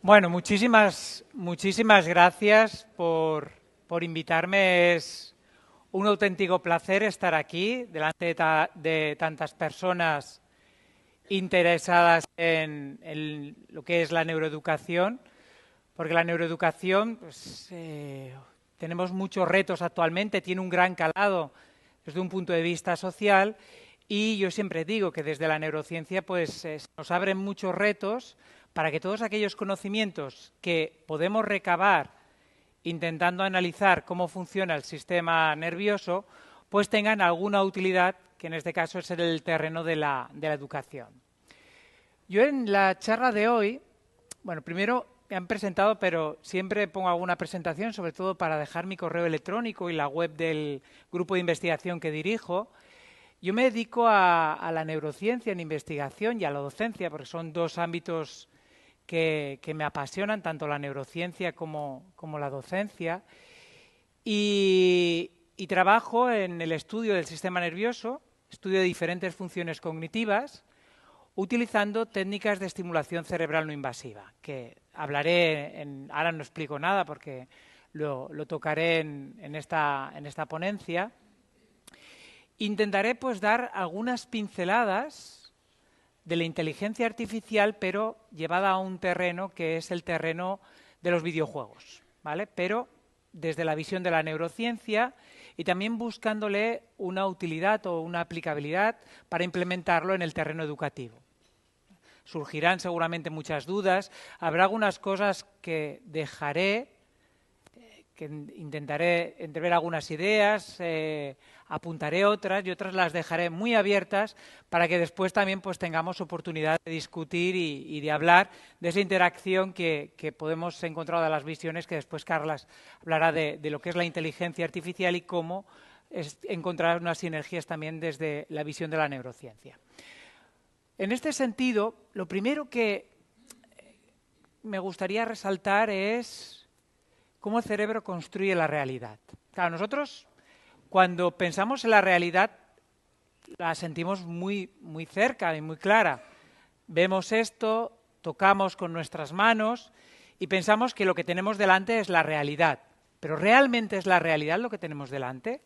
Bueno, muchísimas gracias por invitarme. Es un auténtico placer estar aquí delante de tantas personas interesadas en lo que es la neuroeducación, porque la neuroeducación, pues, tenemos muchos retos actualmente, tiene un gran calado desde un punto de vista social y yo siempre digo que desde la neurociencia pues nos abren muchos retos para que todos aquellos conocimientos que podemos recabar intentando analizar cómo funciona el sistema nervioso, pues tengan alguna utilidad, que en este caso es el terreno de la educación. Yo en la charla de hoy, bueno, primero me han presentado, pero siempre pongo alguna presentación, sobre todo para dejar mi correo electrónico y la web del grupo de investigación que dirijo. Yo me dedico a la neurociencia en investigación y a la docencia, porque son dos ámbitos que me apasionan, tanto la neurociencia como la docencia. Y trabajo en el estudio del sistema nervioso, estudio de diferentes funciones cognitivas, utilizando técnicas de estimulación cerebral no invasiva, que hablaré, ahora no explico nada porque lo tocaré en esta ponencia. Intentaré pues dar algunas pinceladas de la inteligencia artificial, pero llevada a un terreno que es el terreno de los videojuegos, ¿vale? Pero desde la visión de la neurociencia y también buscándole una utilidad o una aplicabilidad para implementarlo en el terreno educativo. Surgirán seguramente muchas dudas, habrá algunas cosas que dejaré, que intentaré entrever algunas ideas, apuntaré otras y otras las dejaré muy abiertas para que después también pues tengamos oportunidad de discutir y de hablar de esa interacción que podemos encontrar de las visiones, que después Carlas hablará de lo que es la inteligencia artificial y cómo encontrar unas sinergias también desde la visión de la neurociencia. En este sentido, lo primero que me gustaría resaltar es cómo el cerebro construye la realidad. Claro, nosotros cuando pensamos en la realidad la sentimos muy cerca y muy clara. Vemos esto, tocamos con nuestras manos y pensamos que lo que tenemos delante es la realidad. ¿Pero realmente es la realidad lo que tenemos delante?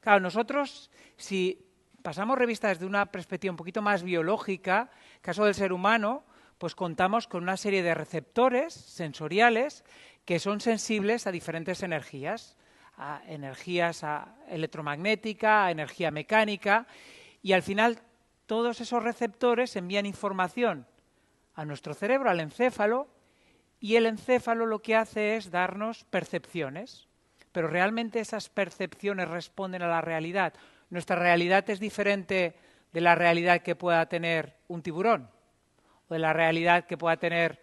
Claro, nosotros, si pasamos revista desde una perspectiva un poquito más biológica, caso del ser humano, pues contamos con una serie de receptores sensoriales que son sensibles a diferentes energías, a energías electromagnética, a energía mecánica, y al final todos esos receptores envían información a nuestro cerebro, al encéfalo, y el encéfalo lo que hace es darnos percepciones. Pero realmente esas percepciones responden a la realidad. Nuestra realidad es diferente de la realidad que pueda tener un tiburón o de la realidad que pueda tener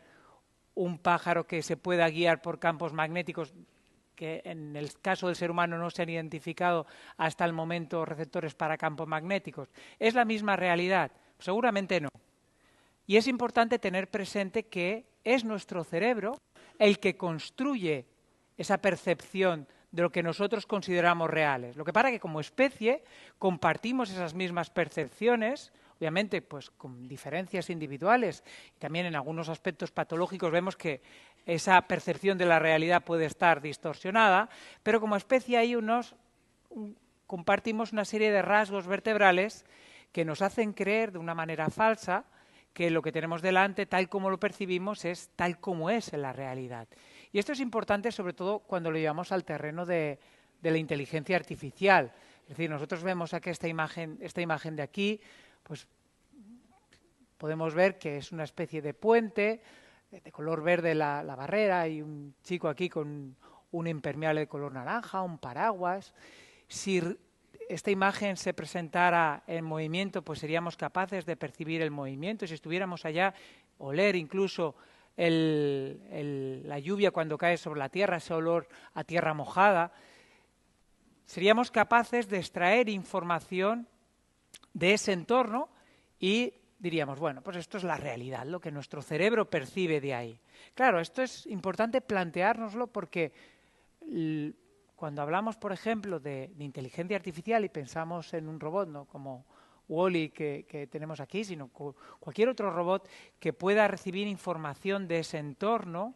un pájaro que se pueda guiar por campos magnéticos que en el caso del ser humano no se han identificado hasta el momento receptores para campos magnéticos. ¿Es la misma realidad? Seguramente no. Y es importante tener presente que es nuestro cerebro el que construye esa percepción de lo que nosotros consideramos reales. Lo que pasa es que como especie compartimos esas mismas percepciones, obviamente pues con diferencias individuales y también en algunos aspectos patológicos vemos que esa percepción de la realidad puede estar distorsionada, pero como especie hay compartimos una serie de rasgos vertebrales que nos hacen creer de una manera falsa que lo que tenemos delante, tal como lo percibimos, es tal como es en la realidad. Y esto es importante sobre todo cuando lo llevamos al terreno de la inteligencia artificial. Es decir, nosotros vemos aquí esta imagen de aquí, pues podemos ver que es una especie de puente, de color verde la barrera, hay un chico aquí con un impermeable de color naranja, un paraguas. Si esta imagen se presentara en movimiento, pues seríamos capaces de percibir el movimiento. Si estuviéramos allá, oler incluso la lluvia cuando cae sobre la tierra, ese olor a tierra mojada, seríamos capaces de extraer información de ese entorno y diríamos, bueno, pues esto es la realidad, lo que nuestro cerebro percibe de ahí. Claro, esto es importante planteárnoslo porque cuando hablamos, por ejemplo, de inteligencia artificial y pensamos en un robot, ¿no? como Wall-E que tenemos aquí, sino cualquier otro robot que pueda recibir información de ese entorno.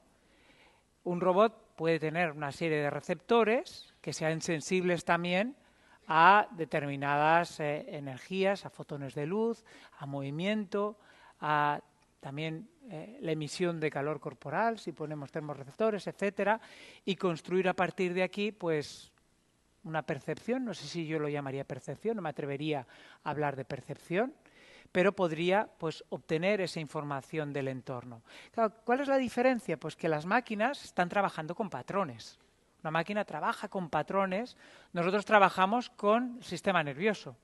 Un robot puede tener una serie de receptores que sean sensibles también a determinadas energías, a fotones de luz, a movimiento, a también la emisión de calor corporal, si ponemos termorreceptores, etcétera, y construir a partir de aquí, pues, una percepción. No sé si yo lo llamaría percepción, no me atrevería a hablar de percepción, pero podría, pues, obtener esa información del entorno. Claro, ¿cuál es la diferencia? Pues que las máquinas están trabajando con patrones. Una máquina trabaja con patrones, nosotros trabajamos con el sistema nervioso.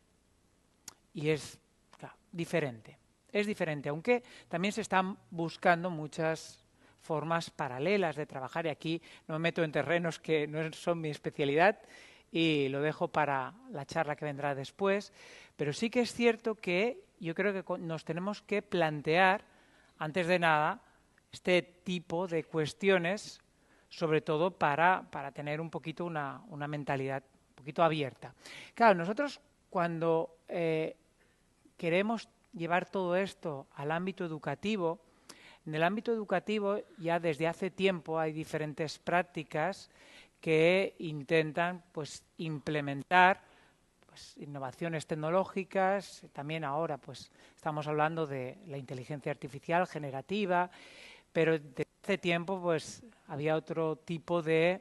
Y es, claro, diferente. Es diferente, aunque también se están buscando muchas formas paralelas de trabajar, y aquí no me meto en terrenos que no son mi especialidad y lo dejo para la charla que vendrá después, pero sí que es cierto que yo creo que nos tenemos que plantear, antes de nada, este tipo de cuestiones, sobre todo para tener un poquito una mentalidad un poquito abierta. Claro, nosotros cuando queremos llevar todo esto al ámbito educativo, en el ámbito educativo ya desde hace tiempo hay diferentes prácticas que intentan, pues, implementar, pues, innovaciones tecnológicas. También ahora, pues, estamos hablando de la inteligencia artificial generativa, pero desde hace tiempo, pues, había otro tipo de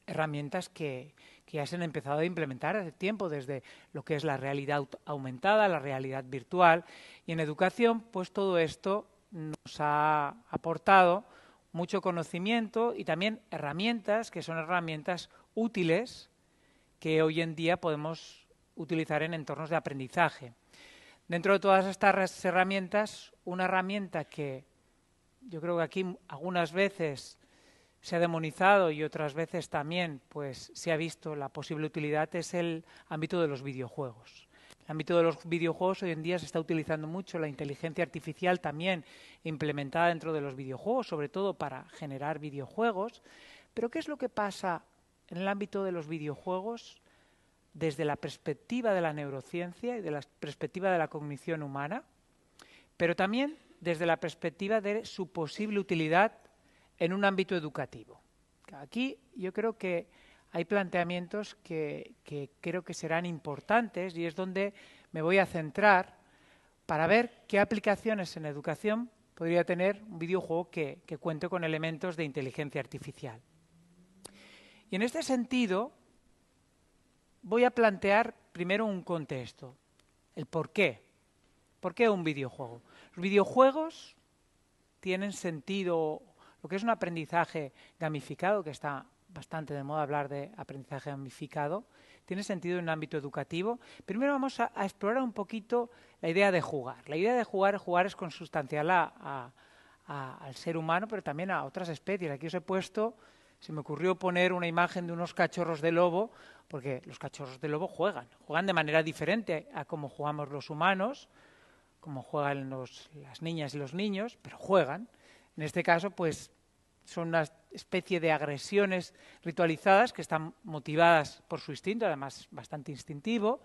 herramientas que ya se han empezado a implementar hace tiempo, desde lo que es la realidad aumentada, la realidad virtual. Y en educación, pues, todo esto nos ha aportado mucho conocimiento y también herramientas que son herramientas útiles que hoy en día podemos utilizar en entornos de aprendizaje. Dentro de todas estas herramientas, una herramienta que yo creo que aquí algunas veces se ha demonizado y otras veces también, pues, se ha visto la posible utilidad, es el ámbito de los videojuegos. En el ámbito de los videojuegos hoy en día se está utilizando mucho la inteligencia artificial también implementada dentro de los videojuegos, sobre todo para generar videojuegos. Pero ¿qué es lo que pasa en el ámbito de los videojuegos desde la perspectiva de la neurociencia y de la perspectiva de la cognición humana, pero también desde la perspectiva de su posible utilidad en un ámbito educativo? Aquí yo creo que hay planteamientos que creo que serán importantes y es donde me voy a centrar para ver qué aplicaciones en educación podría tener un videojuego que cuente con elementos de inteligencia artificial. Y en este sentido voy a plantear primero un contexto, el por qué. ¿Por qué un videojuego? Los videojuegos tienen sentido, lo que es un aprendizaje gamificado, que está bastante de moda hablar de aprendizaje gamificado, tiene sentido en un ámbito educativo. Primero vamos a explorar un poquito la idea de jugar. La idea de jugar es consustancial al ser humano, pero también a otras especies. Aquí os he puesto, se me ocurrió poner una imagen de unos cachorros de lobo, porque los cachorros de lobo juegan de manera diferente a cómo jugamos los humanos, como juegan las niñas y los niños, pero juegan. En este caso, pues, son una especie de agresiones ritualizadas que están motivadas por su instinto, además bastante instintivo,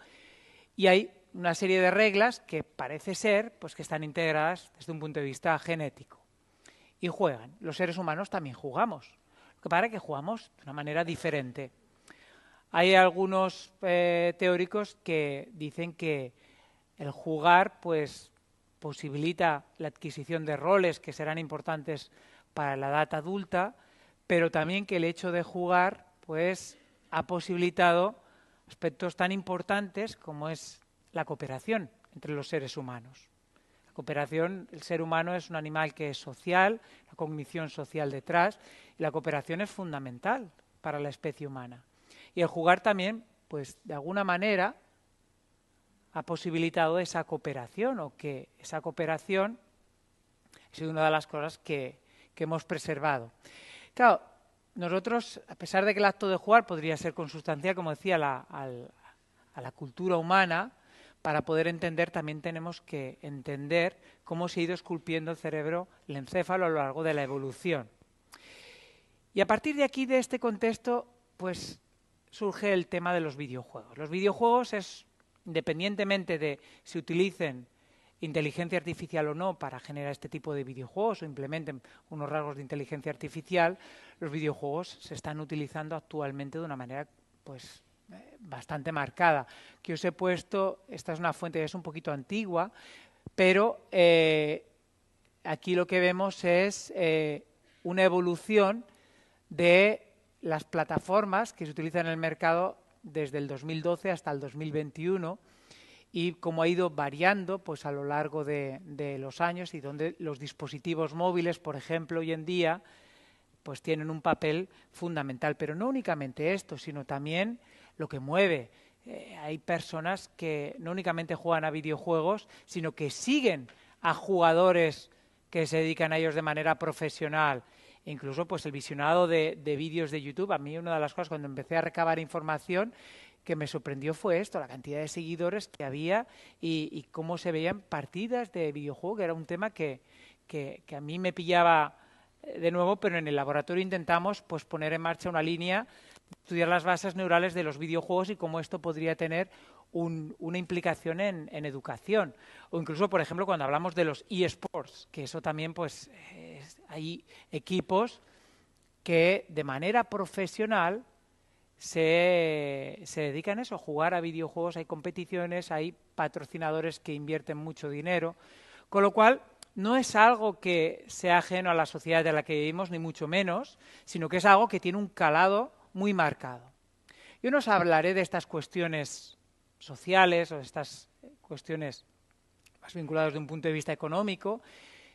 y hay una serie de reglas que parece ser, pues, que están integradas desde un punto de vista genético. Y juegan. Los seres humanos también jugamos. Lo que pasa es que jugamos de una manera diferente. Hay algunos teóricos que dicen que el jugar, pues, posibilita la adquisición de roles que serán importantes para la edad adulta, pero también que el hecho de jugar, pues, ha posibilitado aspectos tan importantes como es la cooperación entre los seres humanos. La cooperación, el ser humano es un animal que es social, la cognición social detrás, y la cooperación es fundamental para la especie humana. Y el jugar también, pues, de alguna manera ha posibilitado esa cooperación, o que esa cooperación ha sido una de las cosas que hemos preservado. Claro, nosotros, a pesar de que el acto de jugar podría ser consustancial, como decía, a la cultura humana, para poder entender también tenemos que entender cómo se ha ido esculpiendo el cerebro, el encéfalo, a lo largo de la evolución. Y a partir de aquí, de este contexto, pues surge el tema de los videojuegos. Los videojuegos es independientemente de si utilicen inteligencia artificial o no para generar este tipo de videojuegos o implementen unos rasgos de inteligencia artificial, los videojuegos se están utilizando actualmente de una manera pues bastante marcada. Que os he puesto, esta es una fuente que es un poquito antigua, pero aquí lo que vemos es una evolución de las plataformas que se utilizan en el mercado desde el 2012 hasta el 2021 y cómo ha ido variando pues a lo largo de los años y donde los dispositivos móviles, por ejemplo, hoy en día pues tienen un papel fundamental. Pero no únicamente esto, sino también lo que mueve. Hay personas que no únicamente juegan a videojuegos, sino que siguen a jugadores que se dedican a ellos de manera profesional. Incluso pues el visionado de vídeos de YouTube. A mí una de las cosas cuando empecé a recabar información que me sorprendió fue esto, la cantidad de seguidores que había y cómo se veían partidas de videojuego, que era un tema que a mí me pillaba de nuevo, pero en el laboratorio intentamos pues poner en marcha una línea, estudiar las bases neurales de los videojuegos y cómo esto podría tener una implicación en educación. O incluso, por ejemplo, cuando hablamos de los eSports, que eso también pues hay equipos que de manera profesional se dedican a eso, a jugar a videojuegos, hay competiciones, hay patrocinadores que invierten mucho dinero, con lo cual no es algo que sea ajeno a la sociedad de la que vivimos, ni mucho menos, sino que es algo que tiene un calado muy marcado. Yo no os hablaré de estas cuestiones sociales o de estas cuestiones más vinculadas de un punto de vista económico,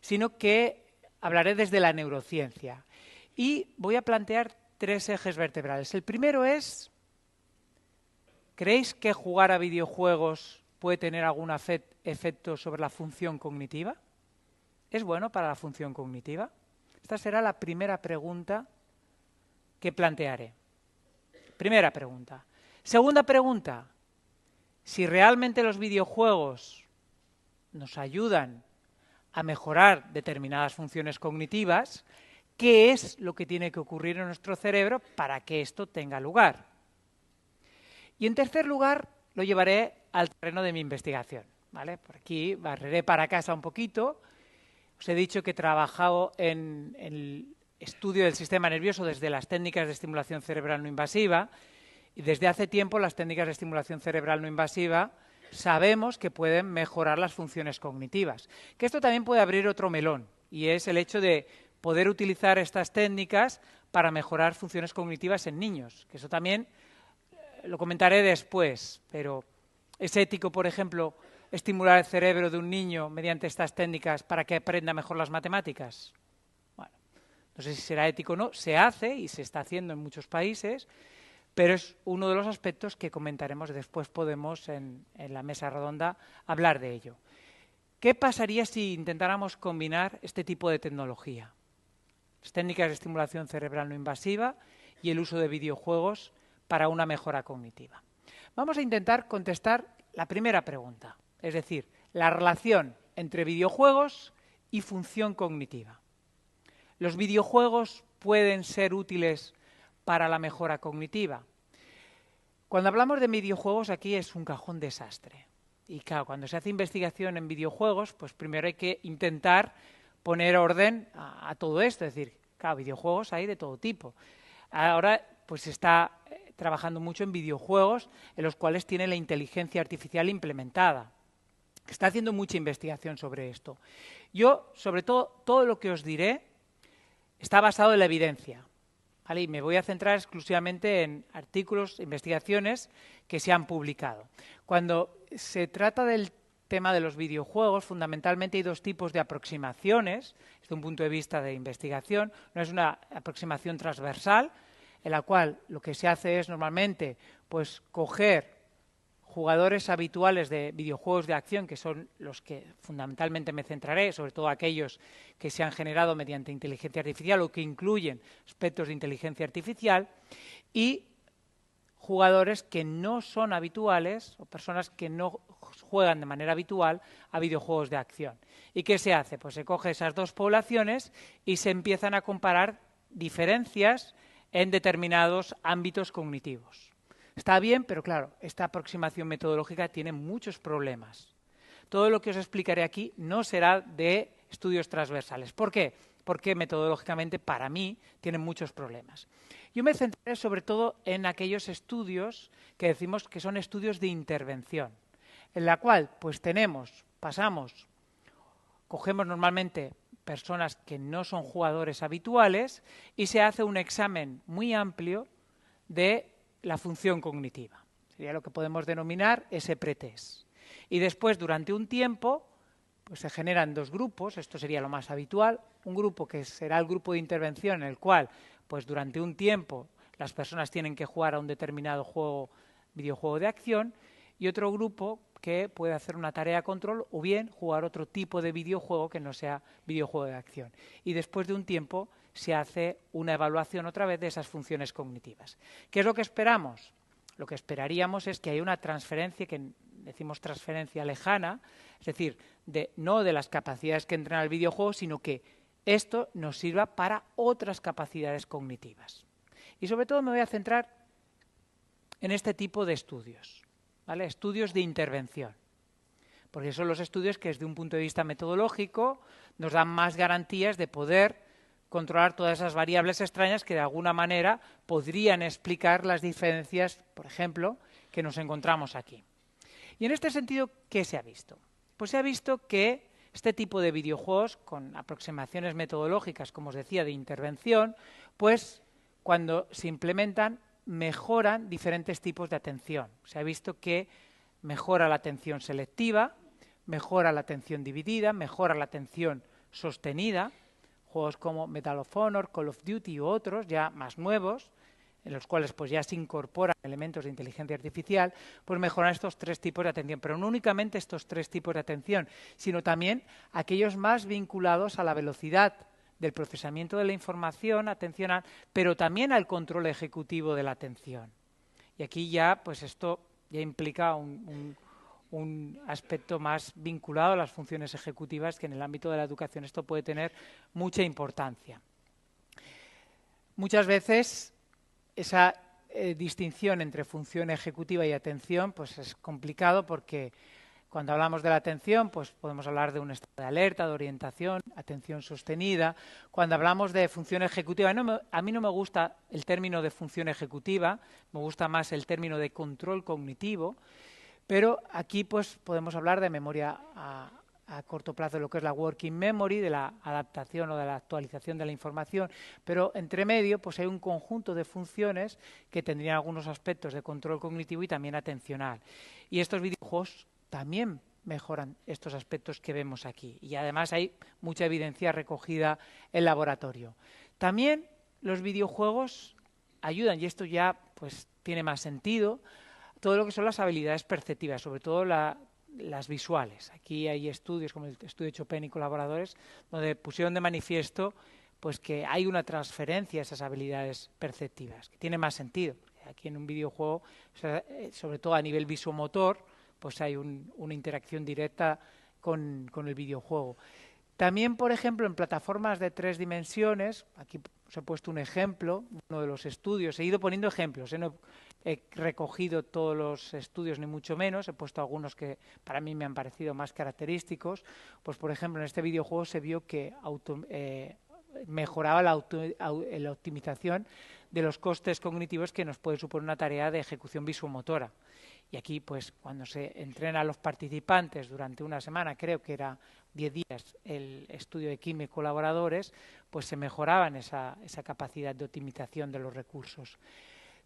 sino que hablaré desde la neurociencia. Y voy a plantear 3 ejes vertebrales. El primero es, ¿creéis que jugar a videojuegos puede tener algún efecto sobre la función cognitiva? ¿Es bueno para la función cognitiva? Esta será la primera pregunta que plantearé. Primera pregunta. Segunda pregunta, si realmente los videojuegos nos ayudan a mejorar determinadas funciones cognitivas, ¿qué es lo que tiene que ocurrir en nuestro cerebro para que esto tenga lugar? Y en tercer lugar, lo llevaré al terreno de mi investigación, ¿vale? Por aquí barreré para casa un poquito. Os he dicho que he trabajado en el estudio del sistema nervioso desde las técnicas de estimulación cerebral no invasiva y desde hace tiempo las técnicas de estimulación cerebral no invasiva sabemos que pueden mejorar las funciones cognitivas. Que esto también puede abrir otro melón y es el hecho de poder utilizar estas técnicas para mejorar funciones cognitivas en niños, que eso también lo comentaré después, pero ¿es ético, por ejemplo, estimular el cerebro de un niño mediante estas técnicas para que aprenda mejor las matemáticas? Bueno, no sé si será ético o no, se hace y se está haciendo en muchos países, pero es uno de los aspectos que comentaremos después, podemos en la mesa redonda hablar de ello. ¿Qué pasaría si intentáramos combinar este tipo de tecnología? Las técnicas de estimulación cerebral no invasiva y el uso de videojuegos para una mejora cognitiva. Vamos a intentar contestar la primera pregunta, es decir, la relación entre videojuegos y función cognitiva. ¿Los videojuegos pueden ser útiles para la mejora cognitiva? Cuando hablamos de videojuegos aquí es un cajón desastre. Y claro, cuando se hace investigación en videojuegos, pues primero hay que intentar poner orden a todo esto. Es decir, claro, videojuegos hay de todo tipo. Ahora pues se está trabajando mucho en videojuegos en los cuales tiene la inteligencia artificial implementada. Está haciendo mucha investigación sobre esto. Yo, sobre todo lo que os diré está basado en la evidencia, ¿vale? Y me voy a centrar exclusivamente en artículos, investigaciones que se han publicado. Cuando se trata del tema de los videojuegos, fundamentalmente hay 2 tipos de aproximaciones desde un punto de vista de investigación. No es una aproximación transversal, en la cual lo que se hace es normalmente pues coger jugadores habituales de videojuegos de acción, que son los que fundamentalmente me centraré, sobre todo aquellos que se han generado mediante inteligencia artificial o que incluyen aspectos de inteligencia artificial, y jugadores que no son habituales o personas que no juegan de manera habitual a videojuegos de acción. ¿Y qué se hace? Pues se coge esas 2 poblaciones y se empiezan a comparar diferencias en determinados ámbitos cognitivos. Está bien, pero claro, esta aproximación metodológica tiene muchos problemas. Todo lo que os explicaré aquí no será de estudios transversales. ¿Por qué? Porque metodológicamente para mí tienen muchos problemas. Yo me centraré sobre todo en aquellos estudios que decimos que son estudios de intervención, en la cual pues cogemos normalmente personas que no son jugadores habituales y se hace un examen muy amplio de la función cognitiva. Sería lo que podemos denominar ese pretest. Y después, durante un tiempo, pues se generan dos grupos, esto sería lo más habitual, un grupo que será el grupo de intervención en el cual, pues durante un tiempo, las personas tienen que jugar a un determinado videojuego de acción, y otro grupo que puede hacer una tarea de control o bien jugar otro tipo de videojuego que no sea videojuego de acción. Y después de un tiempo se hace una evaluación otra vez de esas funciones cognitivas. ¿Qué es lo que esperamos? Lo que esperaríamos es que haya una transferencia, que decimos transferencia lejana, es decir, no de las capacidades que entrena el videojuego, sino que esto nos sirva para otras capacidades cognitivas. Y sobre todo me voy a centrar en este tipo de estudios, ¿vale? Estudios de intervención, porque son los estudios que desde un punto de vista metodológico nos dan más garantías de poder controlar todas esas variables extrañas que de alguna manera podrían explicar las diferencias, por ejemplo, que nos encontramos aquí. Y en este sentido, ¿qué se ha visto? Pues se ha visto que este tipo de videojuegos con aproximaciones metodológicas, como os decía, de intervención, pues cuando se implementan mejoran diferentes tipos de atención. Se ha visto que mejora la atención selectiva, mejora la atención dividida, mejora la atención sostenida. Juegos como Medal of Honor, Call of Duty u otros, ya más nuevos, en los cuales pues ya se incorporan elementos de inteligencia artificial, pues mejoran estos tres tipos de atención. Pero no únicamente estos tres tipos de atención, sino también aquellos más vinculados a la velocidad del procesamiento de la información atencional, pero también al control ejecutivo de la atención. Y aquí ya, pues esto ya implica un aspecto más vinculado a las funciones ejecutivas, que en el ámbito de la educación esto puede tener mucha importancia. Muchas veces esa distinción entre función ejecutiva y atención pues es complicado, porque cuando hablamos de la atención pues podemos hablar de un estado de alerta, de orientación, atención sostenida. Cuando hablamos de función ejecutiva, a mí no me gusta el término de función ejecutiva, me gusta más el término de control cognitivo. Pero aquí pues podemos hablar de memoria a corto plazo, de lo que es la working memory, de la adaptación o de la actualización de la información, pero entre medio pues hay un conjunto de funciones que tendrían algunos aspectos de control cognitivo y también atencional. Y estos videojuegos también mejoran estos aspectos que vemos aquí. Y además hay mucha evidencia recogida en laboratorio. También los videojuegos ayudan, y esto ya pues tiene más sentido, todo lo que son las habilidades perceptivas, sobre todo las visuales. Aquí hay estudios, como el estudio Chopin y colaboradores, donde pusieron de manifiesto pues que hay una transferencia de esas habilidades perceptivas, que tiene más sentido. Aquí en un videojuego, sobre todo a nivel visomotor, pues hay una interacción directa con el videojuego. También, por ejemplo, en plataformas de 3 dimensiones, aquí os he puesto un ejemplo, uno de los estudios, he ido poniendo ejemplos, no he recogido todos los estudios ni mucho menos, he puesto algunos que para mí me han parecido más característicos. Pues por ejemplo en este videojuego se vio que mejoraba la optimización de los costes cognitivos que nos puede suponer una tarea de ejecución visomotora. Y aquí pues cuando se entrena a los participantes durante una semana, creo que era 10 días el estudio de Kim y colaboradores, pues se mejoraban esa capacidad de optimización de los recursos.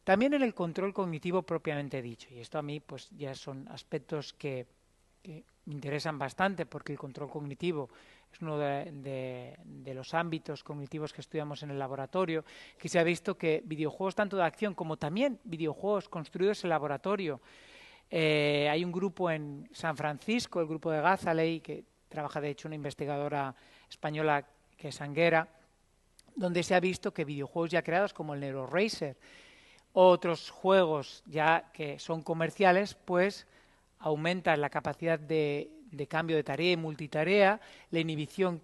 También en el control cognitivo propiamente dicho, y esto a mí pues ya son aspectos que me interesan bastante, porque el control cognitivo es uno de los ámbitos cognitivos que estudiamos en el laboratorio, que se ha visto que videojuegos tanto de acción como también videojuegos construidos en laboratorio. Hay un grupo en San Francisco, el grupo de Gazaley, que trabaja de hecho una investigadora española que es Anguera, donde se ha visto que videojuegos ya creados como el NeuroRacer, otros juegos ya que son comerciales, pues aumentan la capacidad de cambio de tarea y multitarea, la inhibición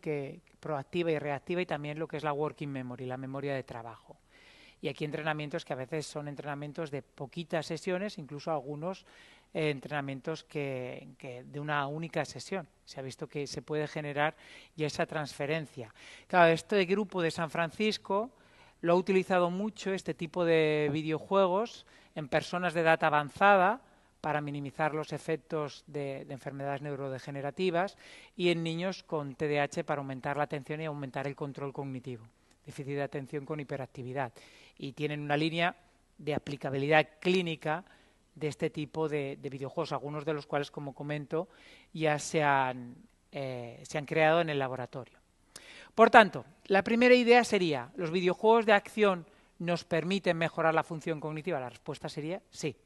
proactiva y reactiva, y también lo que es la working memory, la memoria de trabajo. Y aquí entrenamientos que a veces son entrenamientos de poquitas sesiones, incluso algunos entrenamientos que de una única sesión. Se ha visto que se puede generar ya esa transferencia. Claro, este grupo de San Francisco lo ha utilizado mucho, este tipo de videojuegos, en personas de edad avanzada para minimizar los efectos de enfermedades neurodegenerativas y en niños con TDAH para aumentar la atención y aumentar el control cognitivo. Déficit de atención con hiperactividad. Y tienen una línea de aplicabilidad clínica de este tipo de videojuegos, algunos de los cuales, como comento, ya se han creado en el laboratorio. Por tanto, la primera idea sería, ¿los videojuegos de acción nos permiten mejorar la función cognitiva? La respuesta sería sí.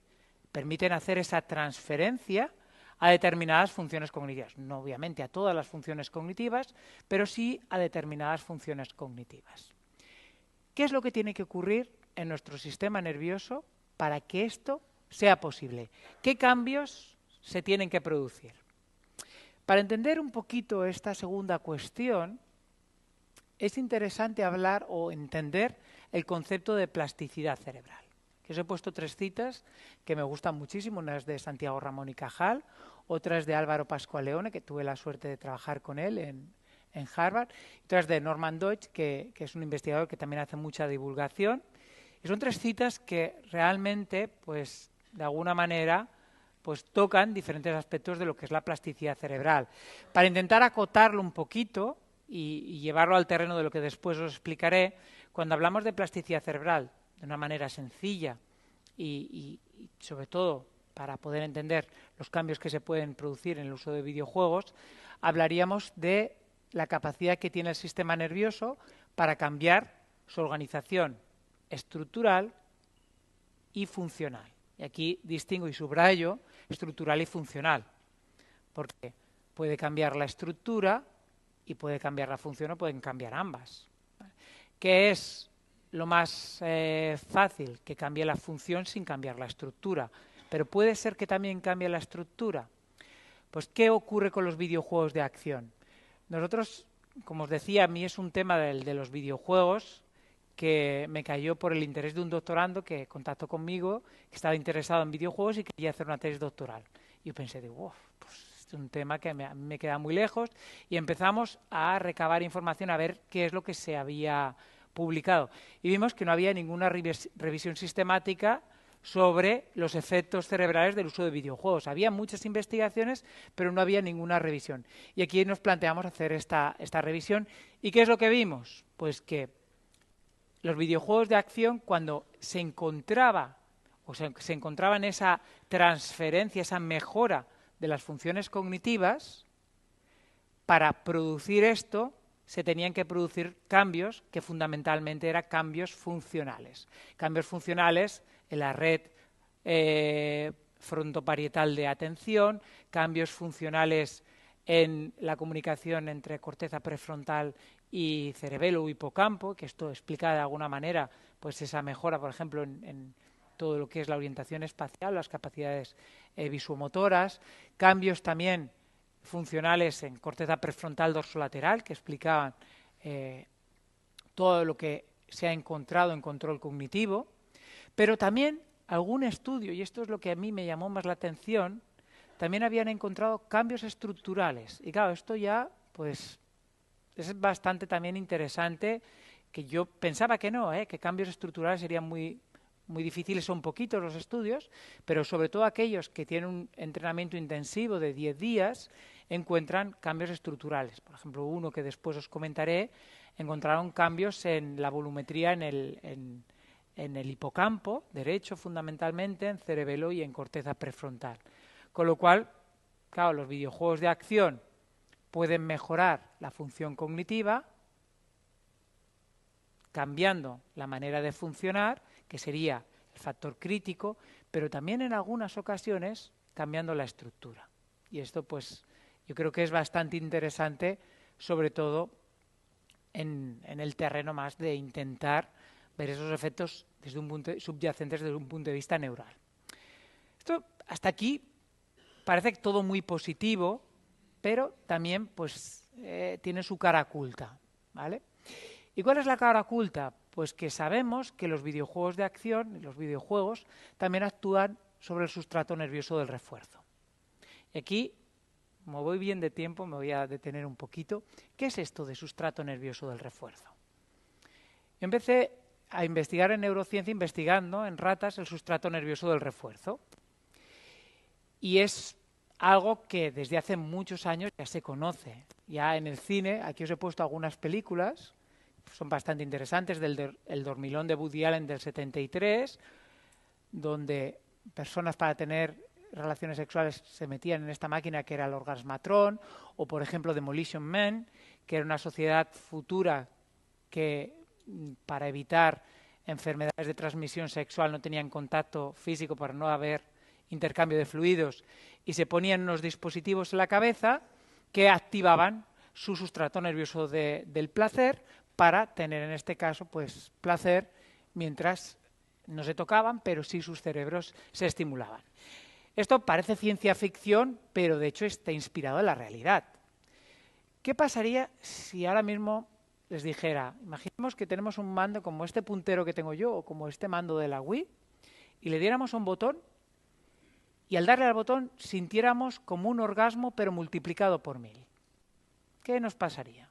Permiten hacer esa transferencia a determinadas funciones cognitivas. No obviamente a todas las funciones cognitivas, pero sí a determinadas funciones cognitivas. ¿Qué es lo que tiene que ocurrir en nuestro sistema nervioso para que esto sea posible? ¿Qué cambios se tienen que producir? Para entender un poquito esta segunda cuestión, es interesante hablar o entender el concepto de plasticidad cerebral. Que os he puesto 3 citas que me gustan muchísimo. Una es de Santiago Ramón y Cajal, otra es de Álvaro Pascualeone, que tuve la suerte de trabajar con él en Harvard, y otra es de Norman Deutsch, que es un investigador que también hace mucha divulgación. Y son 3 citas que realmente, pues, de alguna manera, pues tocan diferentes aspectos de lo que es la plasticidad cerebral. Para intentar acotarlo un poquito y llevarlo al terreno de lo que después os explicaré, cuando hablamos de plasticidad cerebral de una manera sencilla y sobre todo para poder entender los cambios que se pueden producir en el uso de videojuegos, hablaríamos de la capacidad que tiene el sistema nervioso para cambiar su organización estructural y funcional. Y aquí distingo y subrayo estructural y funcional, porque puede cambiar la estructura y puede cambiar la función o pueden cambiar ambas. ¿Qué es lo más fácil? Que cambie la función sin cambiar la estructura. Pero puede ser que también cambie la estructura. Pues, ¿qué ocurre con los videojuegos de acción? Nosotros, como os decía, a mí es un tema de los videojuegos que me cayó por el interés de un doctorando que contactó conmigo, que estaba interesado en videojuegos y quería hacer una tesis doctoral. Y yo pensé, digo, pues es un tema que a mí me queda muy lejos, y empezamos a recabar información, a ver qué es lo que se había publicado. Y vimos que no había ninguna revisión sistemática sobre los efectos cerebrales del uso de videojuegos. Había muchas investigaciones, pero no había ninguna revisión. Y aquí nos planteamos hacer esta revisión. ¿Y qué es lo que vimos? Pues que los videojuegos de acción, cuando se encontraba en esa transferencia, esa mejora de las funciones cognitivas, para producir esto se tenían que producir cambios que fundamentalmente eran cambios funcionales. Cambios funcionales en la red frontoparietal de atención, cambios funcionales en la comunicación entre corteza prefrontal y cerebelo o hipocampo, que esto explica de alguna manera pues esa mejora, por ejemplo, en todo lo que es la orientación espacial, las capacidades visuomotoras, cambios también funcionales en corteza prefrontal dorsolateral, que explicaban todo lo que se ha encontrado en control cognitivo, pero también algún estudio, y esto es lo que a mí me llamó más la atención, también habían encontrado cambios estructurales. Y claro, esto ya pues es bastante también interesante, que yo pensaba que no, que cambios estructurales serían muy difíciles, son poquitos los estudios, pero sobre todo aquellos que tienen un entrenamiento intensivo de 10 días encuentran cambios estructurales. Por ejemplo, uno que después os comentaré, encontraron cambios en la volumetría en el hipocampo derecho, fundamentalmente, en cerebelo y en corteza prefrontal. Con lo cual, claro, los videojuegos de acción pueden mejorar la función cognitiva cambiando la manera de funcionar, que sería el factor crítico, pero también en algunas ocasiones cambiando la estructura. Y esto pues yo creo que es bastante interesante, sobre todo en el terreno más de intentar ver esos efectos subyacentes desde un punto de vista neural. Esto hasta aquí parece todo muy positivo, pero también pues tiene su cara oculta, ¿vale? ¿Y cuál es la cara oculta? Pues que sabemos que los videojuegos de acción y los videojuegos también actúan sobre el sustrato nervioso del refuerzo. Y aquí, como voy bien de tiempo, me voy a detener un poquito. ¿Qué es esto de sustrato nervioso del refuerzo? Yo empecé a investigar en neurociencia, investigando en ratas el sustrato nervioso del refuerzo. Y es algo que desde hace muchos años ya se conoce. Ya en el cine, aquí os he puesto algunas películas, son bastante interesantes, El Dormilón de Woody Allen del 73, donde personas para tener relaciones sexuales se metían en esta máquina que era el orgasmatrón, o por ejemplo Demolition Man, que era una sociedad futura que para evitar enfermedades de transmisión sexual no tenían contacto físico para no haber intercambio de fluidos y se ponían unos dispositivos en la cabeza que activaban su sustrato nervioso del placer para tener en este caso pues placer mientras no se tocaban, pero sí sus cerebros se estimulaban. Esto parece ciencia ficción, pero de hecho está inspirado en la realidad. ¿Qué pasaría si ahora mismo les dijera, imaginemos que tenemos un mando como este puntero que tengo yo o como este mando de la Wii y le diéramos un botón y al darle al botón sintiéramos como un orgasmo pero multiplicado por 1000? ¿Qué nos pasaría?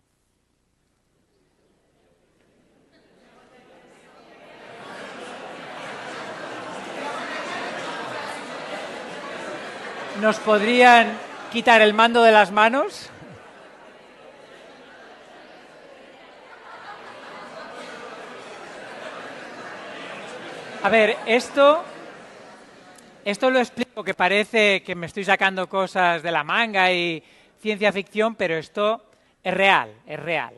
¿Nos podrían quitar el mando de las manos? A ver, esto lo explico, que parece que me estoy sacando cosas de la manga y ciencia ficción, pero esto es real, es real.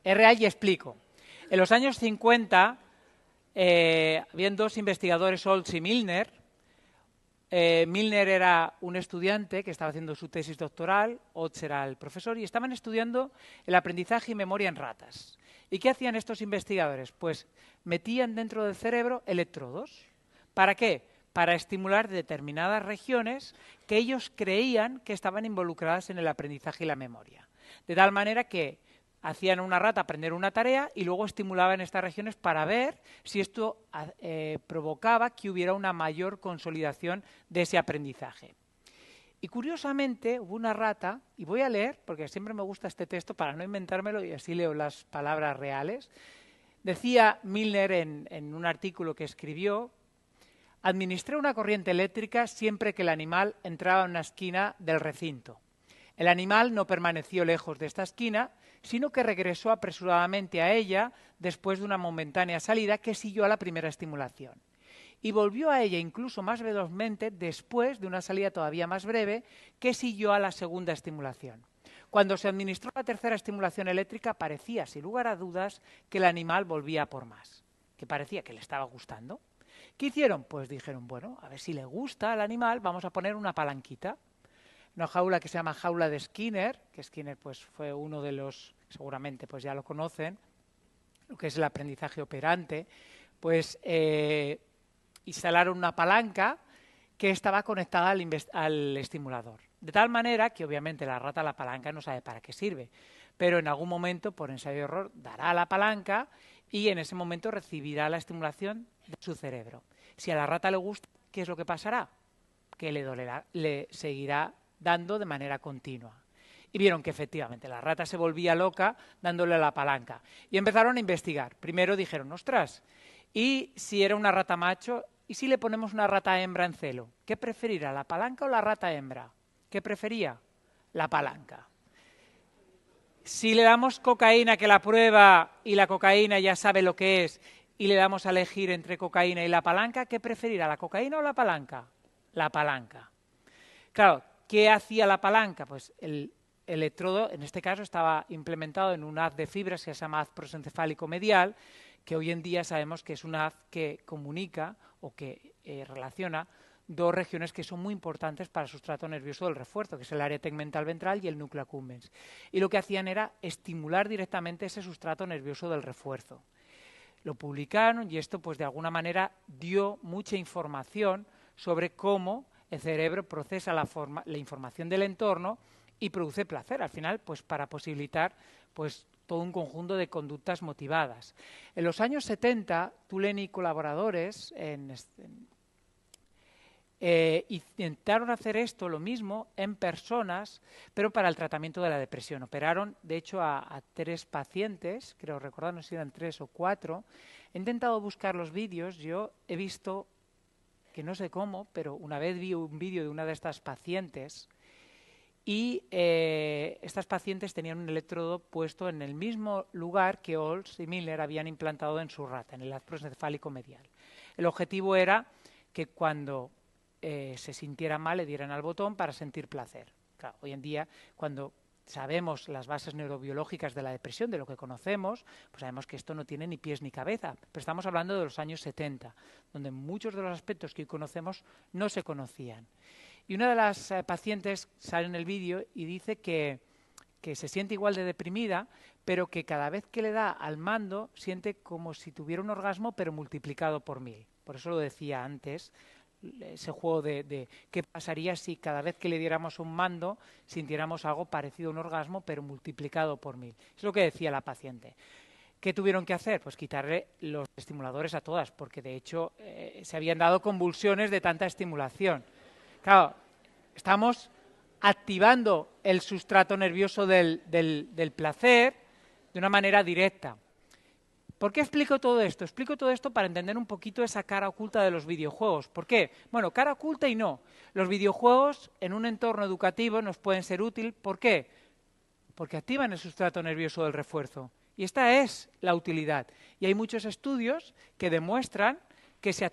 Es real y explico. En los años 50, habían dos investigadores, Olds y Milner. Milner era un estudiante que estaba haciendo su tesis doctoral, Olds era el profesor, y estaban estudiando el aprendizaje y memoria en ratas. ¿Y qué hacían estos investigadores? Pues metían dentro del cerebro electrodos. ¿Para qué? Para estimular determinadas regiones que ellos creían que estaban involucradas en el aprendizaje y la memoria. De tal manera que hacían a una rata aprender una tarea y luego estimulaban estas regiones para ver si esto provocaba que hubiera una mayor consolidación de ese aprendizaje. Y curiosamente hubo una rata, y voy a leer, porque siempre me gusta este texto para no inventármelo y así leo las palabras reales. Decía Milner en un artículo que escribió: administré una corriente eléctrica siempre que el animal entraba en una esquina del recinto. El animal no permaneció lejos de esta esquina, sino que regresó apresuradamente a ella después de una momentánea salida que siguió a la primera estimulación. Y volvió a ella incluso más velozmente después de una salida todavía más breve que siguió a la segunda estimulación. Cuando se administró la tercera estimulación eléctrica, parecía, sin lugar a dudas, que el animal volvía por más, que parecía que le estaba gustando. ¿Qué hicieron? Pues dijeron, bueno, a ver si le gusta al animal, vamos a poner una palanquita. Una jaula que se llama jaula de Skinner, que Skinner pues, fue uno de los, seguramente pues ya lo conocen, lo que es el aprendizaje operante, pues instalaron una palanca que estaba conectada al estimulador. De tal manera que obviamente la rata la palanca no sabe para qué sirve, pero en algún momento, por ensayo y error, dará a la palanca y en ese momento recibirá la estimulación de su cerebro. Si a la rata le gusta, ¿qué es lo que pasará? Que le dolerá, le seguirá dando de manera continua. Y vieron que efectivamente la rata se volvía loca dándole a la palanca. Y empezaron a investigar. Primero dijeron, ostras, ¿y si era una rata macho? ¿Y si le ponemos una rata hembra en celo? ¿Qué preferirá, la palanca o la rata hembra? ¿Qué prefería? La palanca. Si le damos cocaína que la prueba y la cocaína ya sabe lo que es y le damos a elegir entre cocaína y la palanca, ¿qué preferirá, la cocaína o la palanca? La palanca. Claro, ¿qué hacía la palanca? Pues el electrodo, en este caso, estaba implementado en un haz de fibras que se llama haz prosencefálico medial, que hoy en día sabemos que es un haz que comunica o que relaciona dos regiones que son muy importantes para el sustrato nervioso del refuerzo, que es el área tegmental ventral y el núcleo accumbens. Y lo que hacían era estimular directamente ese sustrato nervioso del refuerzo. Lo publicaron y esto, pues de alguna manera, dio mucha información sobre cómo el cerebro procesa la información del entorno y produce placer. Al final, pues para posibilitar pues todo un conjunto de conductas motivadas. En los años 70, Tulane y colaboradores intentaron hacer esto, lo mismo, en personas, pero para el tratamiento de la depresión. Operaron, de hecho, a 3 pacientes, creo recordar, no sé si eran 3 o 4. He intentado buscar los vídeos, yo he visto, que no sé cómo, pero una vez vi un vídeo de una de estas pacientes y estas pacientes tenían un electrodo puesto en el mismo lugar que Olds y Miller habían implantado en su rata, en el haz proencefálico medial. El objetivo era que cuando se sintiera mal le dieran al botón para sentir placer. Claro, hoy en día, cuando sabemos las bases neurobiológicas de la depresión, de lo que conocemos, pues sabemos que esto no tiene ni pies ni cabeza. Pero estamos hablando de los años 70, donde muchos de los aspectos que hoy conocemos no se conocían. Y una de las pacientes sale en el vídeo y dice que se siente igual de deprimida, pero que cada vez que le da al mando siente como si tuviera un orgasmo, pero multiplicado por 1000. Por eso lo decía antes, ese juego de qué pasaría si cada vez que le diéramos un mando sintiéramos algo parecido a un orgasmo, pero multiplicado por 1000. Es lo que decía la paciente. ¿Qué tuvieron que hacer? Pues quitarle los estimuladores a todas, porque de hecho se habían dado convulsiones de tanta estimulación. Claro, estamos activando el sustrato nervioso del placer de una manera directa. ¿Por qué explico todo esto? Explico todo esto para entender un poquito esa cara oculta de los videojuegos. ¿Por qué? Bueno, cara oculta y no. Los videojuegos en un entorno educativo nos pueden ser útiles. ¿Por qué? Porque activan el sustrato nervioso del refuerzo. Y esta es la utilidad. Y hay muchos estudios que demuestran que se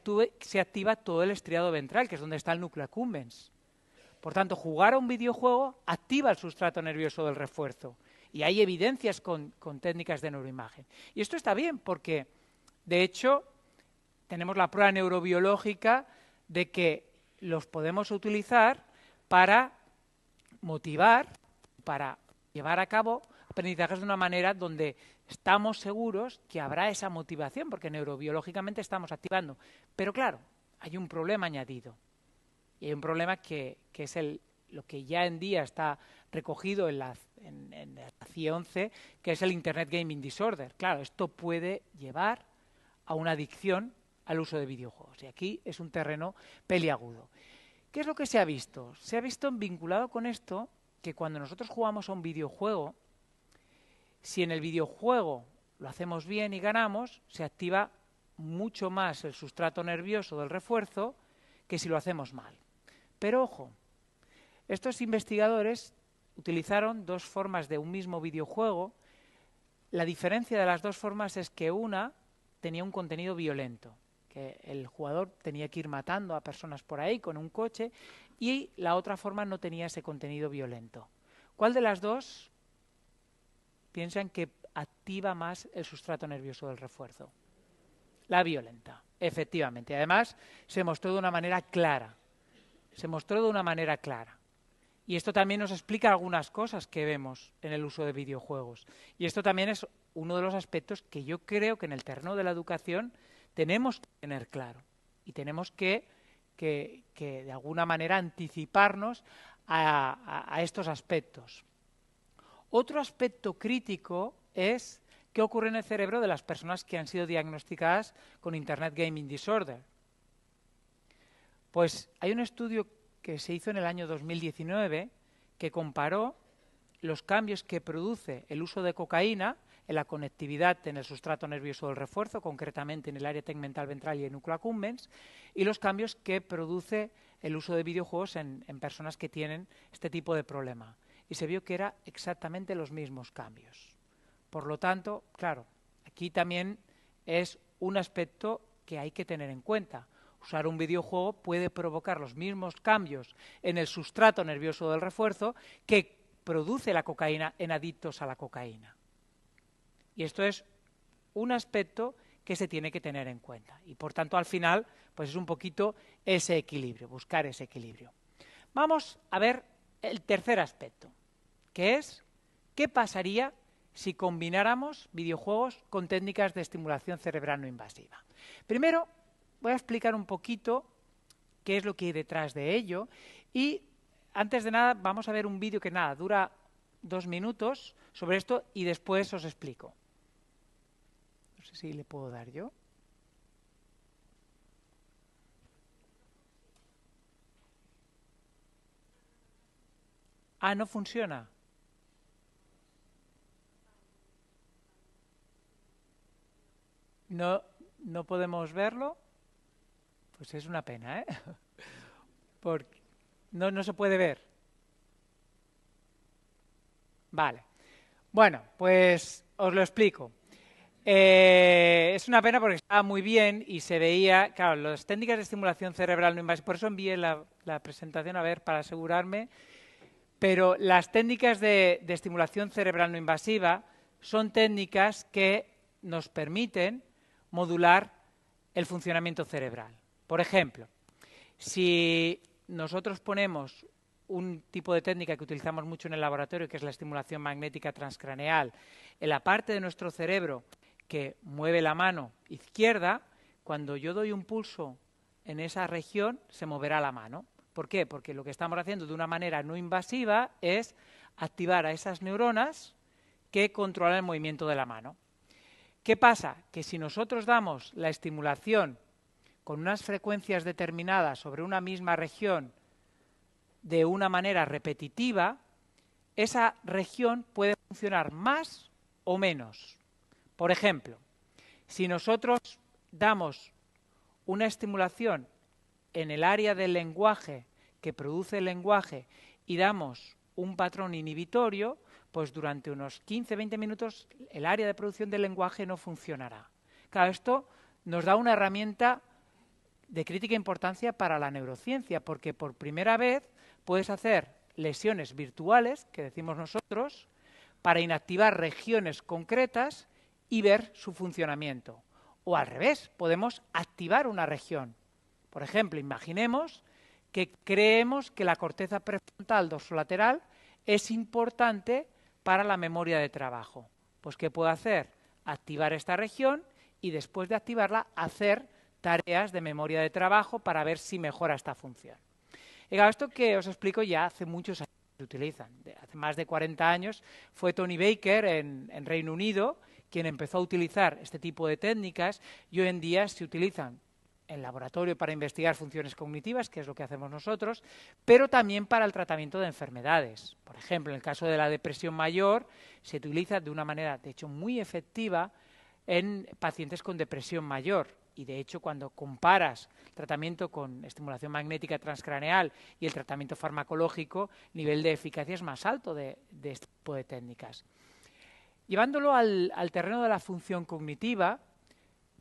activa todo el estriado ventral, que es donde está el núcleo accumbens. Por tanto, jugar a un videojuego activa el sustrato nervioso del refuerzo. Y hay evidencias con técnicas de neuroimagen. Y esto está bien porque, de hecho, tenemos la prueba neurobiológica de que los podemos utilizar para motivar, para llevar a cabo aprendizajes de una manera donde estamos seguros que habrá esa motivación, porque neurobiológicamente estamos activando. Pero claro, hay un problema añadido. Y hay un problema que es lo que ya en día está recogido en la CIE-11, que es el Internet Gaming Disorder. Claro, esto puede llevar a una adicción al uso de videojuegos. Y aquí es un terreno peliagudo. ¿Qué es lo que se ha visto? Se ha visto vinculado con esto que cuando nosotros jugamos a un videojuego, si en el videojuego lo hacemos bien y ganamos, se activa mucho más el sustrato nervioso del refuerzo que si lo hacemos mal. Pero ojo, estos investigadores utilizaron 2 formas de un mismo videojuego. La diferencia de las 2 formas es que una tenía un contenido violento, que el jugador tenía que ir matando a personas por ahí con un coche, y la otra forma no tenía ese contenido violento. ¿Cuál de las 2 piensan que activa más el sustrato nervioso del refuerzo? La violenta, efectivamente. Además, se mostró de una manera clara. Y esto también nos explica algunas cosas que vemos en el uso de videojuegos. Y esto también es uno de los aspectos que yo creo que en el terreno de la educación tenemos que tener claro. Y tenemos que de alguna manera anticiparnos a estos aspectos. Otro aspecto crítico es qué ocurre en el cerebro de las personas que han sido diagnosticadas con Internet Gaming Disorder. Pues hay un estudio que se hizo en el año 2019 que comparó los cambios que produce el uso de cocaína en la conectividad en el sustrato nervioso del refuerzo, concretamente en el área tegmental ventral y el núcleo accumbens, y los cambios que produce el uso de videojuegos en personas que tienen este tipo de problema. Y se vio que eran exactamente los mismos cambios. Por lo tanto, claro, aquí también es un aspecto que hay que tener en cuenta. Usar un videojuego puede provocar los mismos cambios en el sustrato nervioso del refuerzo que produce la cocaína en adictos a la cocaína. Y esto es un aspecto que se tiene que tener en cuenta. Y por tanto, al final, pues es un poquito ese equilibrio, buscar ese equilibrio. Vamos a ver el tercer aspecto, que es qué pasaría si combináramos videojuegos con técnicas de estimulación cerebral no invasiva. Primero, voy a explicar un poquito qué es lo que hay detrás de ello y antes de nada vamos a ver un vídeo que dura 2 minutos sobre esto y después os explico. No sé si le puedo dar yo. Ah, no funciona. No, no podemos verlo. Pues es una pena, ¿eh? Porque no se puede ver. Vale. Bueno, pues os lo explico. Es una pena porque estaba muy bien y se veía, claro, las técnicas de estimulación cerebral no invasiva, por eso envié la presentación a ver para asegurarme, pero las técnicas de estimulación cerebral no invasiva son técnicas que nos permiten modular el funcionamiento cerebral. Por ejemplo, si nosotros ponemos un tipo de técnica que utilizamos mucho en el laboratorio, que es la estimulación magnética transcraneal, en la parte de nuestro cerebro que mueve la mano izquierda, cuando yo doy un pulso en esa región, se moverá la mano. ¿Por qué? Porque lo que estamos haciendo de una manera no invasiva es activar a esas neuronas que controlan el movimiento de la mano. ¿Qué pasa? Que si nosotros damos la estimulación con unas frecuencias determinadas sobre una misma región de una manera repetitiva, esa región puede funcionar más o menos. Por ejemplo, si nosotros damos una estimulación en el área del lenguaje que produce el lenguaje y damos un patrón inhibitorio, pues durante unos 15-20 minutos el área de producción del lenguaje no funcionará. Claro, esto nos da una herramienta de crítica importancia para la neurociencia, porque por primera vez puedes hacer lesiones virtuales, que decimos nosotros, para inactivar regiones concretas y ver su funcionamiento. O al revés, podemos activar una región. Por ejemplo, imaginemos que creemos que la corteza prefrontal dorsolateral es importante para la memoria de trabajo. Pues ¿qué puedo hacer? Activar esta región y después de activarla hacer tareas de memoria de trabajo para ver si mejora esta función. Y claro, esto que os explico ya hace muchos años se utilizan. Hace más de 40 años fue Tony Baker en Reino Unido quien empezó a utilizar este tipo de técnicas y hoy en día se utilizan en laboratorio para investigar funciones cognitivas, que es lo que hacemos nosotros, pero también para el tratamiento de enfermedades. Por ejemplo, en el caso de la depresión mayor, se utiliza de una manera, de hecho, muy efectiva en pacientes con depresión mayor. Y, de hecho, cuando comparas el tratamiento con estimulación magnética transcraneal y el tratamiento farmacológico, el nivel de eficacia es más alto de este tipo de técnicas. Llevándolo al terreno de la función cognitiva,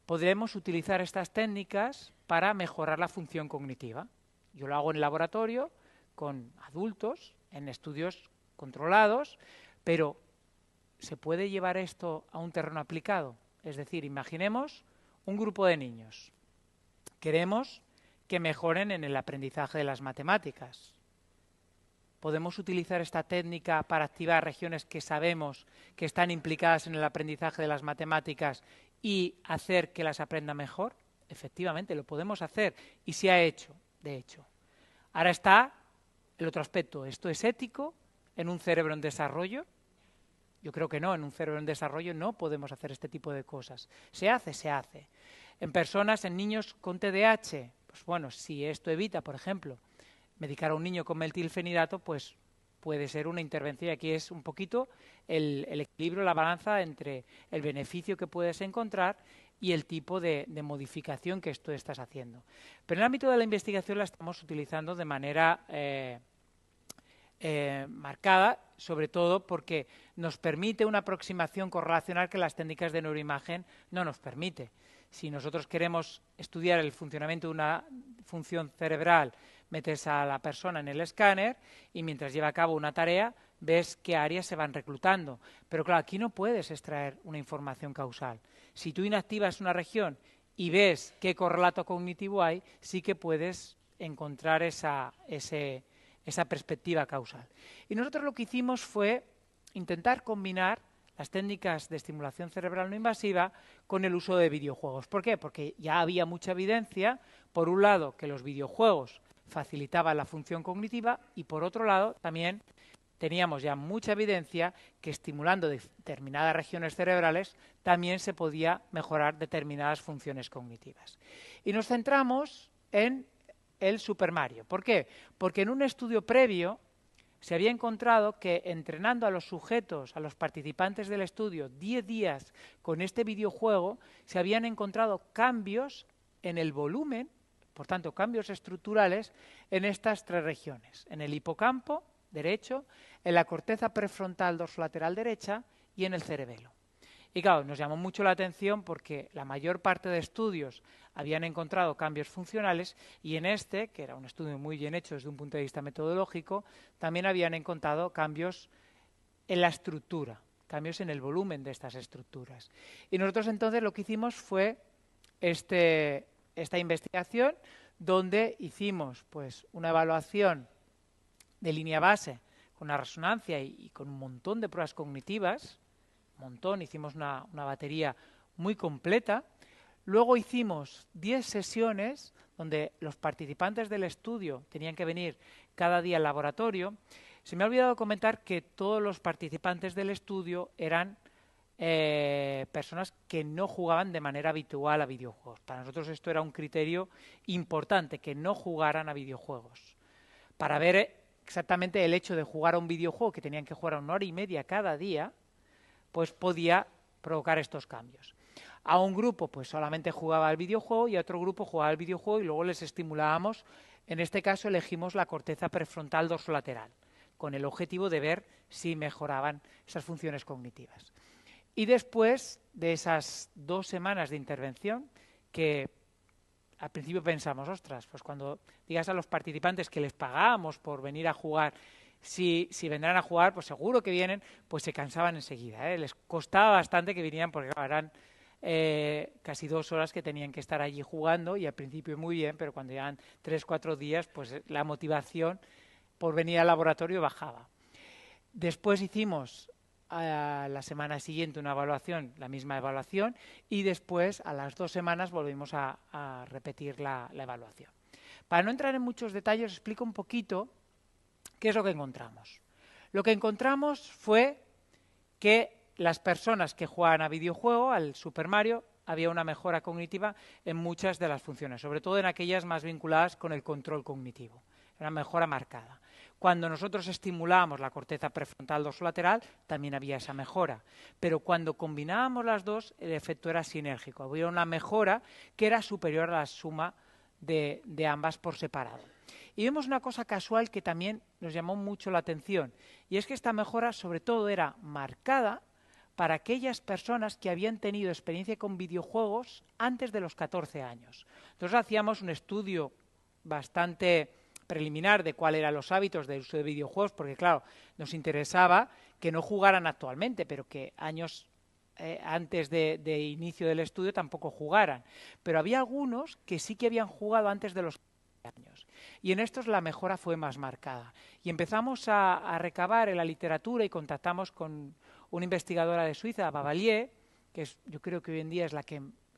podremos utilizar estas técnicas para mejorar la función cognitiva. Yo lo hago en el laboratorio con adultos, en estudios controlados, pero ¿se puede llevar esto a un terreno aplicado? Es decir, imaginemos un grupo de niños. Queremos que mejoren en el aprendizaje de las matemáticas. ¿Podemos utilizar esta técnica para activar regiones que sabemos que están implicadas en el aprendizaje de las matemáticas y hacer que las aprenda mejor? Efectivamente, lo podemos hacer y se ha hecho, de hecho. Ahora está el otro aspecto. ¿Esto es ético en un cerebro en desarrollo? Yo creo que no, en un cerebro en desarrollo no podemos hacer este tipo de cosas. ¿Se hace? Se hace. En personas, en niños con TDAH, pues bueno, si esto evita, por ejemplo, medicar a un niño con metilfenidato, pues puede ser una intervención. Aquí es un poquito el equilibrio, la balanza entre el beneficio que puedes encontrar y el tipo de modificación que tú estás haciendo. Pero en el ámbito de la investigación la estamos utilizando de manera marcada, sobre todo porque nos permite una aproximación correlacional que las técnicas de neuroimagen no nos permite. Si nosotros queremos estudiar el funcionamiento de una función cerebral, metes a la persona en el escáner y mientras lleva a cabo una tarea ves qué áreas se van reclutando. Pero claro, aquí no puedes extraer una información causal. Si tú inactivas una región y ves qué correlato cognitivo hay, sí que puedes encontrar esa perspectiva causal. Y nosotros lo que hicimos fue intentar combinar las técnicas de estimulación cerebral no invasiva con el uso de videojuegos. ¿Por qué? Porque ya había mucha evidencia, por un lado, que los videojuegos facilitaban la función cognitiva y, por otro lado, también teníamos ya mucha evidencia que estimulando determinadas regiones cerebrales también se podía mejorar determinadas funciones cognitivas. Y nos centramos en el Super Mario. ¿Por qué? Porque en un estudio previo se había encontrado que entrenando a los sujetos, a los participantes del estudio, 10 días con este videojuego, se habían encontrado cambios en el volumen, por tanto cambios estructurales, en estas 3 regiones, en el hipocampo derecho, en la corteza prefrontal dorsolateral derecha y en el cerebelo. Y claro, nos llamó mucho la atención porque la mayor parte de estudios habían encontrado cambios funcionales y en este, que era un estudio muy bien hecho desde un punto de vista metodológico, también habían encontrado cambios en la estructura, cambios en el volumen de estas estructuras. Y nosotros entonces lo que hicimos fue esta investigación donde hicimos pues una evaluación de línea base con una resonancia y con un montón de pruebas cognitivas, hicimos una batería muy completa. Luego hicimos 10 sesiones donde los participantes del estudio tenían que venir cada día al laboratorio. Se me ha olvidado comentar que todos los participantes del estudio eran personas que no jugaban de manera habitual a videojuegos. Para nosotros esto era un criterio importante, que no jugaran a videojuegos. Para ver exactamente el hecho de jugar a un videojuego, que tenían que jugar a 1 hora y media cada día, pues podía provocar estos cambios. A un grupo pues solamente jugaba al videojuego y a otro grupo jugaba al videojuego y luego les estimulábamos. En este caso elegimos la corteza prefrontal dorsolateral, con el objetivo de ver si mejoraban esas funciones cognitivas. Y después de esas 2 semanas de intervención, que al principio pensamos, ostras, pues cuando digas a los participantes que les pagamos por venir a jugar, si vendrán a jugar, pues seguro que vienen, pues se cansaban enseguida, ¿eh? Les costaba bastante que vinieran porque claro, eran casi 2 horas que tenían que estar allí jugando y al principio muy bien, pero cuando llegan 3-4 días, pues la motivación por venir al laboratorio bajaba. Después hicimos a la semana siguiente una evaluación, la misma evaluación, y después a las 2 semanas volvimos a repetir la evaluación. Para no entrar en muchos detalles, explico un poquito qué es lo que encontramos. Lo que encontramos fue que las personas que jugaban a videojuego, al Super Mario, había una mejora cognitiva en muchas de las funciones, sobre todo en aquellas más vinculadas con el control cognitivo. Una mejora marcada. Cuando nosotros estimulábamos la corteza prefrontal dorsolateral, también había esa mejora. Pero cuando combinábamos las dos, el efecto era sinérgico. Había una mejora que era superior a la suma de ambas por separado. Y vemos una cosa casual que también nos llamó mucho la atención, y es que esta mejora sobre todo era marcada para aquellas personas que habían tenido experiencia con videojuegos antes de los 14 años. Entonces hacíamos un estudio bastante preliminar de cuáles eran los hábitos de uso de videojuegos, porque claro, nos interesaba que no jugaran actualmente, pero que años antes de inicio del estudio tampoco jugaran. Pero había algunos que sí que habían jugado antes de los años. Y en estos la mejora fue más marcada. Y empezamos a recabar en la literatura y contactamos con una investigadora de Suiza, Bavalier, que yo creo que hoy en día es la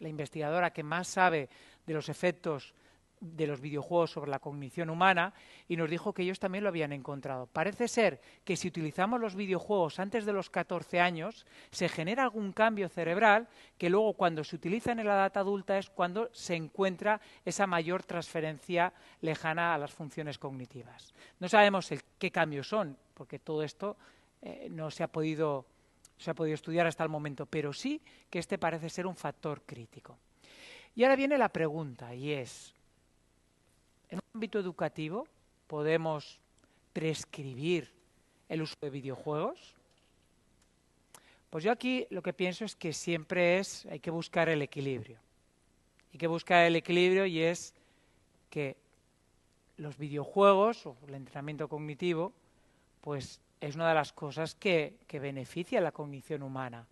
investigadora que más sabe de los efectos de los videojuegos sobre la cognición humana, y nos dijo que ellos también lo habían encontrado. Parece ser que si utilizamos los videojuegos antes de los 14 años, se genera algún cambio cerebral que luego cuando se utiliza en la edad adulta es cuando se encuentra esa mayor transferencia lejana a las funciones cognitivas. No sabemos qué cambios son, porque todo esto no se ha podido estudiar hasta el momento, pero sí que este parece ser un factor crítico. Y ahora viene la pregunta, y es: ¿en un ámbito educativo podemos prescribir el uso de videojuegos? Pues yo aquí lo que pienso es que siempre hay que buscar el equilibrio. Hay que buscar el equilibrio y es que los videojuegos o el entrenamiento cognitivo pues es una de las cosas que beneficia la cognición humana,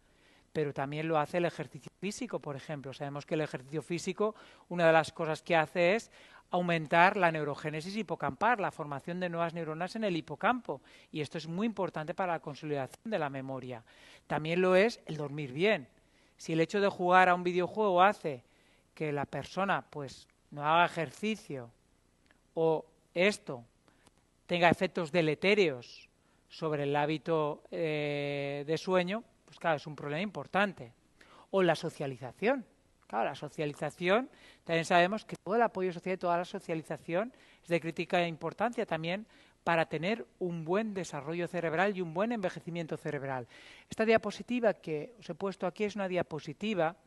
pero también lo hace el ejercicio físico, por ejemplo. Sabemos que el ejercicio físico, una de las cosas que hace es aumentar la neurogénesis hipocampal, la formación de nuevas neuronas en el hipocampo, y esto es muy importante para la consolidación de la memoria. También lo es el dormir bien. Si el hecho de jugar a un videojuego hace que la persona pues no haga ejercicio o esto tenga efectos deletéreos sobre el hábito de sueño, pues claro, es un problema importante. O la socialización. Claro, la socialización, también sabemos que todo el apoyo social y toda la socialización es de crítica importancia también para tener un buen desarrollo cerebral y un buen envejecimiento cerebral. Esta diapositiva que os he puesto aquí es una diapositiva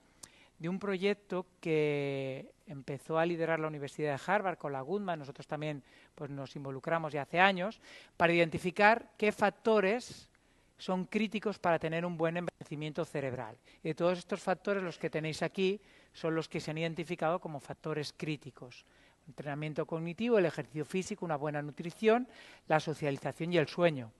de un proyecto que empezó a liderar la Universidad de Harvard con la Goodman. Nosotros también pues, nos involucramos ya hace años para identificar qué factores son críticos para tener un buen envejecimiento cerebral. Y de todos estos factores, los que tenéis aquí son los que se han identificado como factores críticos. Entrenamiento cognitivo, el ejercicio físico, una buena nutrición, la socialización y el sueño.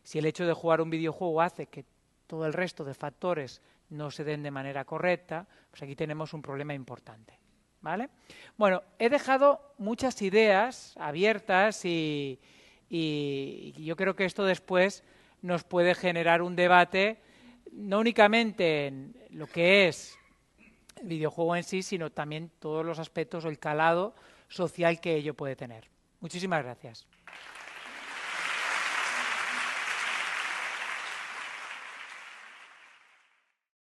Si el hecho de jugar un videojuego hace que todo el resto de factores no se den de manera correcta, pues aquí tenemos un problema importante. ¿Vale? Bueno, he dejado muchas ideas abiertas y yo creo que esto después nos puede generar un debate, no únicamente en lo que es el videojuego en sí, sino también todos los aspectos o el calado social que ello puede tener. Muchísimas gracias.